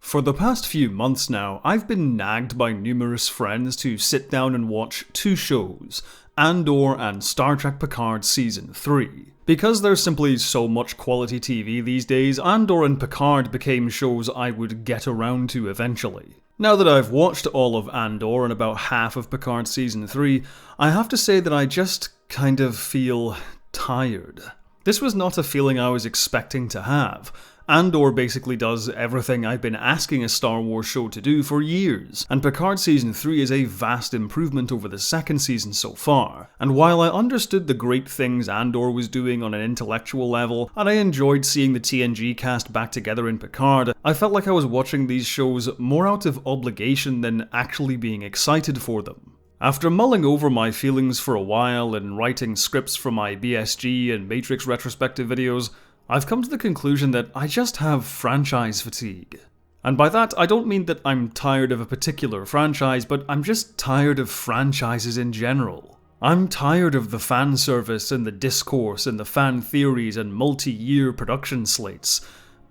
For the past few months now, I've been nagged by numerous friends to sit down and watch two shows, Andor and Star Trek Picard Season 3. Because there's simply so much quality TV these days, Andor and Picard became shows I would get around to eventually. Now that I've watched all of Andor and about half of Picard Season 3, I have to say that I just kind of feel tired. This was not a feeling I was expecting to have. Andor basically does everything I've been asking a Star Wars show to do for years, and Picard Season 3 is a vast improvement over the second season so far. And while I understood the great things Andor was doing on an intellectual level, and I enjoyed seeing the TNG cast back together in Picard, I felt like I was watching these shows more out of obligation than actually being excited for them. After mulling over my feelings for a while and writing scripts for my BSG and Matrix retrospective videos, I've come to the conclusion that I just have franchise fatigue. And by that, I don't mean that I'm tired of a particular franchise, but I'm just tired of franchises in general. I'm tired of the fan service and the discourse and the fan theories and multi-year production slates.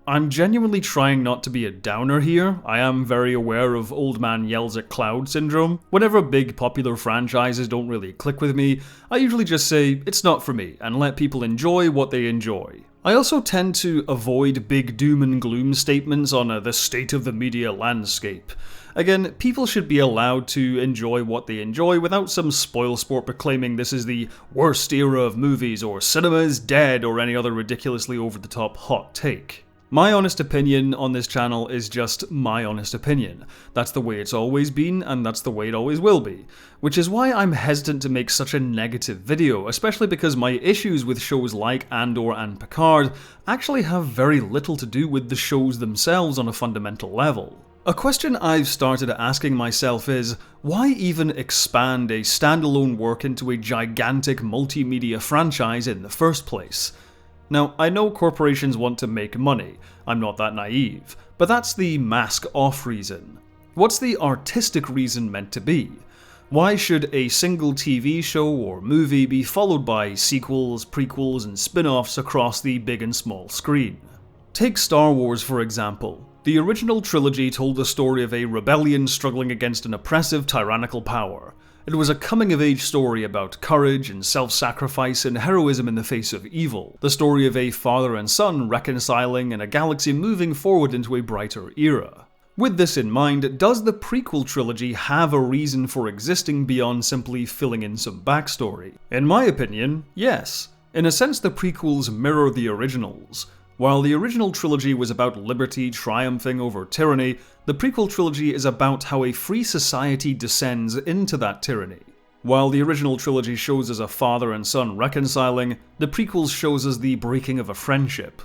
I'm genuinely trying not to be a downer here. I am very aware of old man yells at cloud syndrome. Whenever big popular franchises don't really click with me, I usually just say, it's not for me, and let people enjoy what they enjoy. I also tend to avoid big doom and gloom statements on the state of the media landscape. Again, people should be allowed to enjoy what they enjoy without some spoilsport proclaiming this is the worst era of movies or cinema is dead or any other ridiculously over-the-top hot take. My honest opinion on this channel is just my honest opinion. That's the way it's always been, and that's the way it always will be. Which is why I'm hesitant to make such a negative video, especially because my issues with shows like Andor and Picard actually have very little to do with the shows themselves on a fundamental level. A question I've started asking myself is, why even expand a standalone work into a gigantic multimedia franchise in the first place? Now, I know corporations want to make money, I'm not that naive, but that's the mask-off reason. What's the artistic reason meant to be? Why should a single TV show or movie be followed by sequels, prequels, and spin-offs across the big and small screen? Take Star Wars for example. The original trilogy told the story of a rebellion struggling against an oppressive, tyrannical power. It was a coming-of-age story about courage and self-sacrifice and heroism in the face of evil. The story of a father and son reconciling and a galaxy moving forward into a brighter era. With this in mind, does the prequel trilogy have a reason for existing beyond simply filling in some backstory? In my opinion, yes. In a sense, the prequels mirror the originals. While the original trilogy was about liberty triumphing over tyranny, the prequel trilogy is about how a free society descends into that tyranny. While the original trilogy shows us a father and son reconciling, the prequels shows us the breaking of a friendship.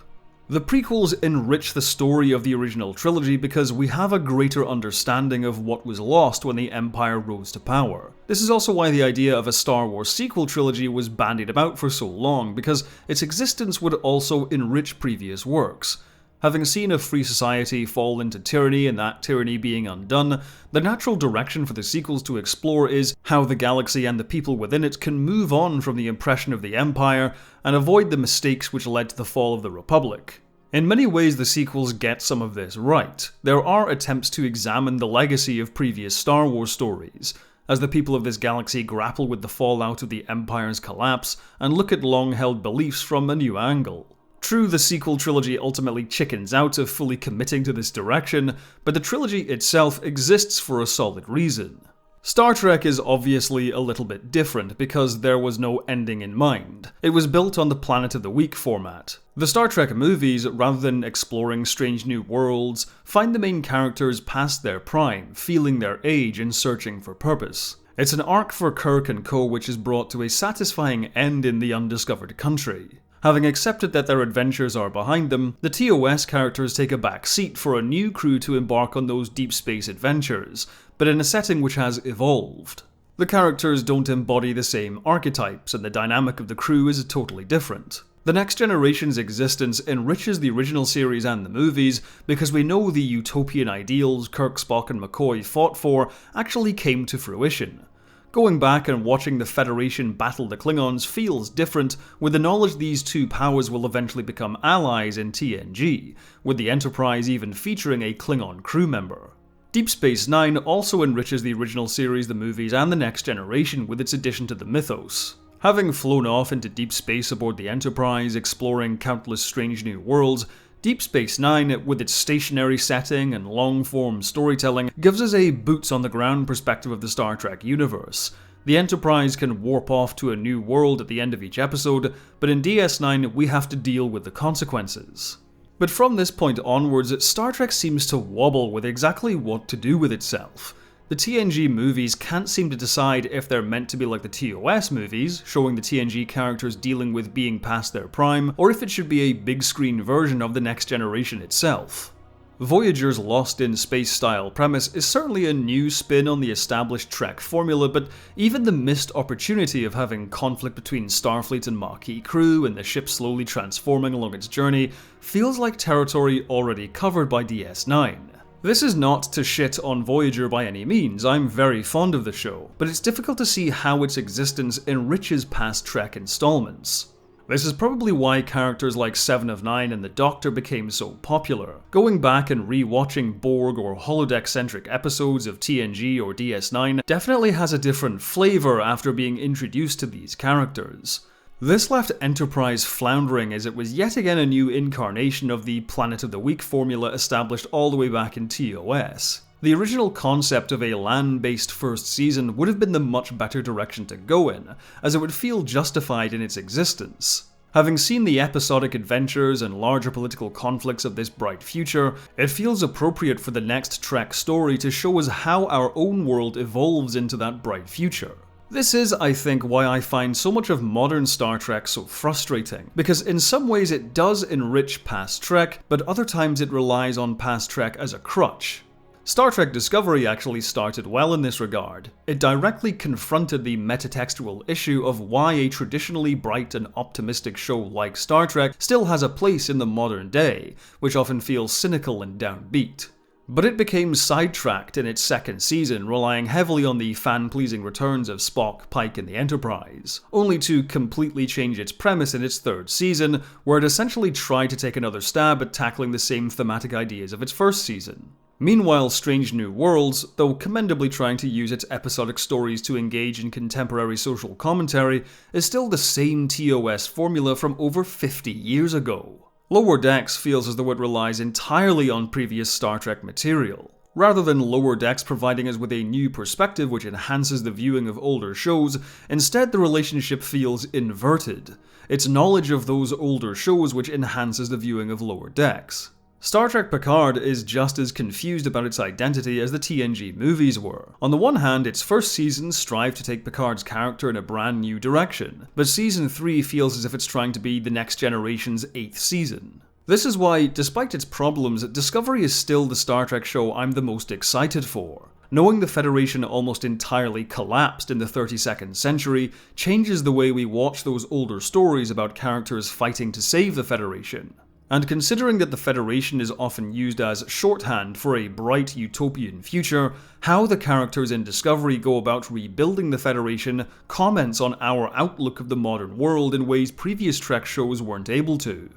The prequels enrich the story of the original trilogy because we have a greater understanding of what was lost when the Empire rose to power. This is also why the idea of a Star Wars sequel trilogy was bandied about for so long, because its existence would also enrich previous works. Having seen a free society fall into tyranny and that tyranny being undone, the natural direction for the sequels to explore is how the galaxy and the people within it can move on from the oppression of the Empire and avoid the mistakes which led to the fall of the Republic. In many ways, the sequels get some of this right. There are attempts to examine the legacy of previous Star Wars stories, as the people of this galaxy grapple with the fallout of the Empire's collapse and look at long-held beliefs from a new angle. True, the sequel trilogy ultimately chickens out of fully committing to this direction, but the trilogy itself exists for a solid reason. Star Trek is obviously a little bit different because there was no ending in mind. It was built on the Planet of the Week format. The Star Trek movies, rather than exploring strange new worlds, find the main characters past their prime, feeling their age and searching for purpose. It's an arc for Kirk and co which is brought to a satisfying end in the undiscovered country. Having accepted that their adventures are behind them, the TOS characters take a back seat for a new crew to embark on those deep space adventures, but in a setting which has evolved. The characters don't embody the same archetypes, and the dynamic of the crew is totally different. The Next Generation's existence enriches the original series and the movies because we know the utopian ideals Kirk, Spock, and McCoy fought for actually came to fruition. Going back and watching the Federation battle the Klingons feels different, with the knowledge these two powers will eventually become allies in TNG, with the Enterprise even featuring a Klingon crew member. Deep Space Nine also enriches the original series, the movies, and the Next Generation with its addition to the mythos. Having flown off into deep space aboard the Enterprise, exploring countless strange new worlds, Deep Space Nine, with its stationary setting and long-form storytelling, gives us a boots-on-the-ground perspective of the Star Trek universe. The Enterprise can warp off to a new world at the end of each episode, but in DS9 we have to deal with the consequences. But from this point onwards, Star Trek seems to wobble with exactly what to do with itself. The TNG movies can't seem to decide if they're meant to be like the TOS movies, showing the TNG characters dealing with being past their prime, or if it should be a big screen version of the Next Generation itself. Voyager's Lost in Space style premise is certainly a new spin on the established Trek formula, but even the missed opportunity of having conflict between Starfleet and Maquis crew and the ship slowly transforming along its journey feels like territory already covered by DS9. This is not to shit on Voyager by any means, I'm very fond of the show, but it's difficult to see how its existence enriches past Trek installments. This is probably why characters like Seven of Nine and the Doctor became so popular. Going back and re-watching Borg or holodeck-centric episodes of TNG or DS9 definitely has a different flavour after being introduced to these characters. This left Enterprise floundering as it was yet again a new incarnation of the Planet of the Week formula established all the way back in TOS. The original concept of a land-based first season would have been the much better direction to go in, as it would feel justified in its existence. Having seen the episodic adventures and larger political conflicts of this bright future, it feels appropriate for the next Trek story to show us how our own world evolves into that bright future. This is, I think, why I find so much of modern Star Trek so frustrating, because in some ways it does enrich past Trek, but other times it relies on past Trek as a crutch. Star Trek Discovery actually started well in this regard. It directly confronted the metatextual issue of why a traditionally bright and optimistic show like Star Trek still has a place in the modern day, which often feels cynical and downbeat. But it became sidetracked in its second season, relying heavily on the fan-pleasing returns of Spock, Pike, and the Enterprise, only to completely change its premise in its third season, where it essentially tried to take another stab at tackling the same thematic ideas of its first season. Meanwhile, Strange New Worlds, though commendably trying to use its episodic stories to engage in contemporary social commentary, is still the same TOS formula from over 50 years ago. Lower Decks feels as though it relies entirely on previous Star Trek material. Rather than Lower Decks providing us with a new perspective which enhances the viewing of older shows, instead the relationship feels inverted. It's knowledge of those older shows which enhances the viewing of Lower Decks. Star Trek Picard is just as confused about its identity as the TNG movies were. On the one hand, its first season strived to take Picard's character in a brand new direction, but Season 3 feels as if it's trying to be the Next Generation's 8th season. This is why, despite its problems, Discovery is still the Star Trek show I'm the most excited for. Knowing the Federation almost entirely collapsed in the 32nd century changes the way we watch those older stories about characters fighting to save the Federation. And considering that the Federation is often used as shorthand for a bright utopian future, how the characters in Discovery go about rebuilding the Federation comments on our outlook of the modern world in ways previous Trek shows weren't able to.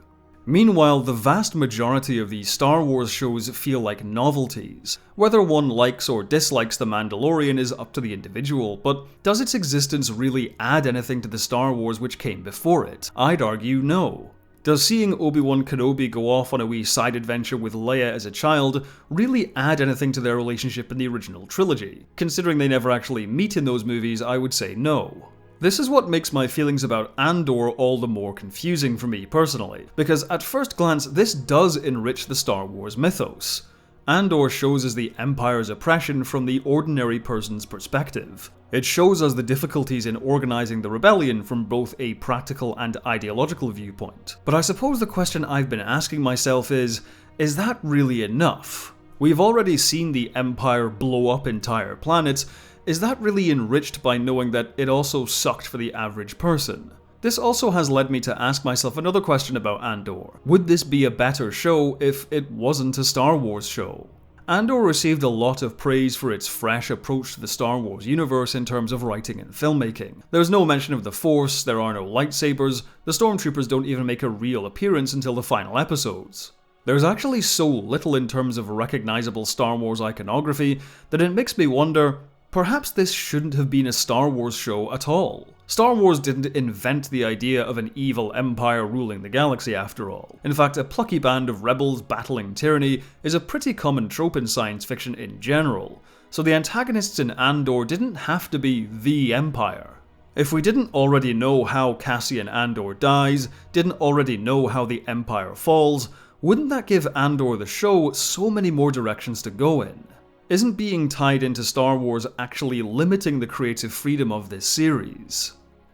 Meanwhile, the vast majority of these Star Wars shows feel like novelties. Whether one likes or dislikes The Mandalorian is up to the individual, but does its existence really add anything to the Star Wars which came before it? I'd argue no. Does seeing Obi-Wan Kenobi go off on a wee side adventure with Leia as a child really add anything to their relationship in the original trilogy? Considering they never actually meet in those movies, I would say no. This is what makes my feelings about Andor all the more confusing for me personally, because at first glance this does enrich the Star Wars mythos. Andor shows us the Empire's oppression from the ordinary person's perspective. It shows us the difficulties in organizing the rebellion from both a practical and ideological viewpoint. But I suppose the question I've been asking myself is that really enough? We've already seen the Empire blow up entire planets. Is that really enriched by knowing that it also sucked for the average person? This also has led me to ask myself another question about Andor. Would this be a better show if it wasn't a Star Wars show? Andor received a lot of praise for its fresh approach to the Star Wars universe in terms of writing and filmmaking. There's no mention of the Force, there are no lightsabers, the stormtroopers don't even make a real appearance until the final episodes. There's actually so little in terms of recognizable Star Wars iconography that it makes me wonder, perhaps this shouldn't have been a Star Wars show at all. Star Wars didn't invent the idea of an evil empire ruling the galaxy after all. In fact, a plucky band of rebels battling tyranny is a pretty common trope in science fiction in general, so the antagonists in Andor didn't have to be the Empire. If we didn't already know how Cassian Andor dies, didn't already know how the Empire falls, wouldn't that give Andor the show so many more directions to go in? Isn't being tied into Star Wars actually limiting the creative freedom of this series?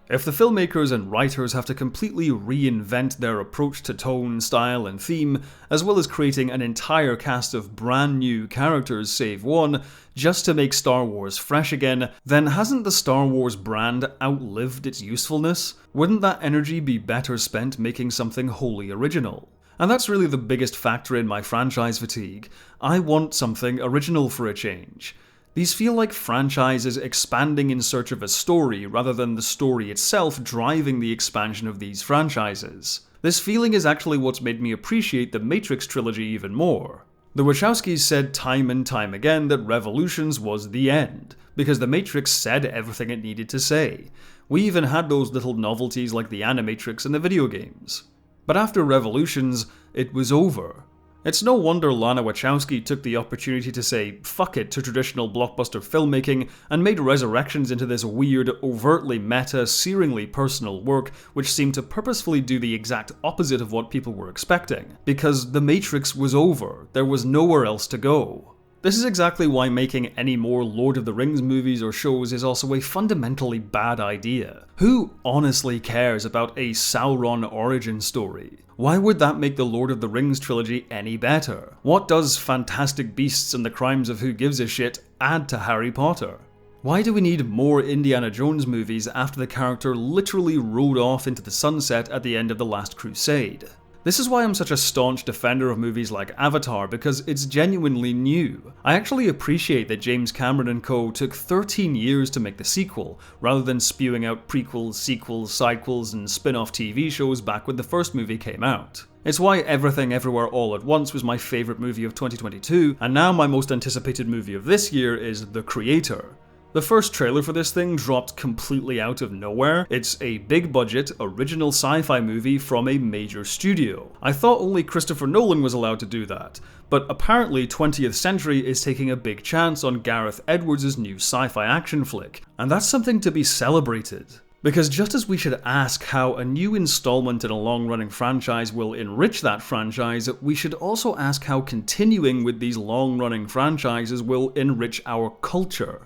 If the filmmakers and writers have to completely reinvent their approach to tone, style, and theme, as well as creating an entire cast of brand new characters save one, just to make Star Wars fresh again, then hasn't the Star Wars brand outlived its usefulness? Wouldn't that energy be better spent making something wholly original? And that's really the biggest factor in my franchise fatigue. I want something original for a change. These feel like franchises expanding in search of a story rather than the story itself driving the expansion of these franchises. This feeling is actually what's made me appreciate the Matrix trilogy even more. The Wachowskis said time and time again that Revolutions was the end, because the Matrix said everything it needed to say. We even had those little novelties like the Animatrix in the video games. But after Revolutions, it was over. It's no wonder Lana Wachowski took the opportunity to say fuck it to traditional blockbuster filmmaking and made Resurrections into this weird, overtly meta, searingly personal work which seemed to purposefully do the exact opposite of what people were expecting. Because The Matrix was over, there was nowhere else to go. This is exactly why making any more Lord of the Rings movies or shows is also a fundamentally bad idea. Who honestly cares about a Sauron origin story? Why would that make the Lord of the Rings trilogy any better? What does Fantastic Beasts and the Crimes of Who Gives a Shit add to Harry Potter? Why do we need more Indiana Jones movies after the character literally rode off into the sunset at the end of The Last Crusade? This is why I'm such a staunch defender of movies like Avatar, because it's genuinely new. I actually appreciate that James Cameron and co. took 13 years to make the sequel, rather than spewing out prequels, sequels, sidequels, and spin-off TV shows back when the first movie came out. It's why Everything Everywhere All at Once was my favourite movie of 2022, and now my most anticipated movie of this year is The Creator. The first trailer for this thing dropped completely out of nowhere. It's a big budget, original sci-fi movie from a major studio. I thought only Christopher Nolan was allowed to do that, but apparently 20th Century is taking a big chance on Gareth Edwards' new sci-fi action flick, and that's something to be celebrated. Because just as we should ask how a new installment in a long-running franchise will enrich that franchise, we should also ask how continuing with these long-running franchises will enrich our culture.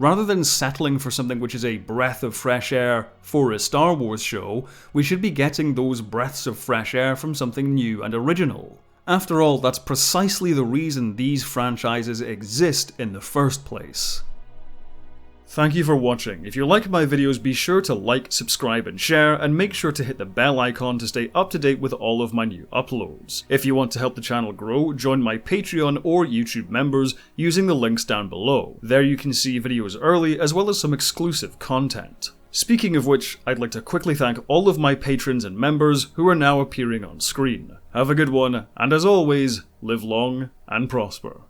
Rather than settling for something which is a breath of fresh air for a Star Wars show, we should be getting those breaths of fresh air from something new and original. After all, that's precisely the reason these franchises exist in the first place. Thank you for watching. If you like my videos, be sure to like, subscribe and share, and make sure to hit the bell icon to stay up to date with all of my new uploads. If you want to help the channel grow, join my Patreon or YouTube members using the links down below. There you can see videos early as well as some exclusive content. Speaking of which, I'd like to quickly thank all of my patrons and members who are now appearing on screen. Have a good one, and as always, live long and prosper.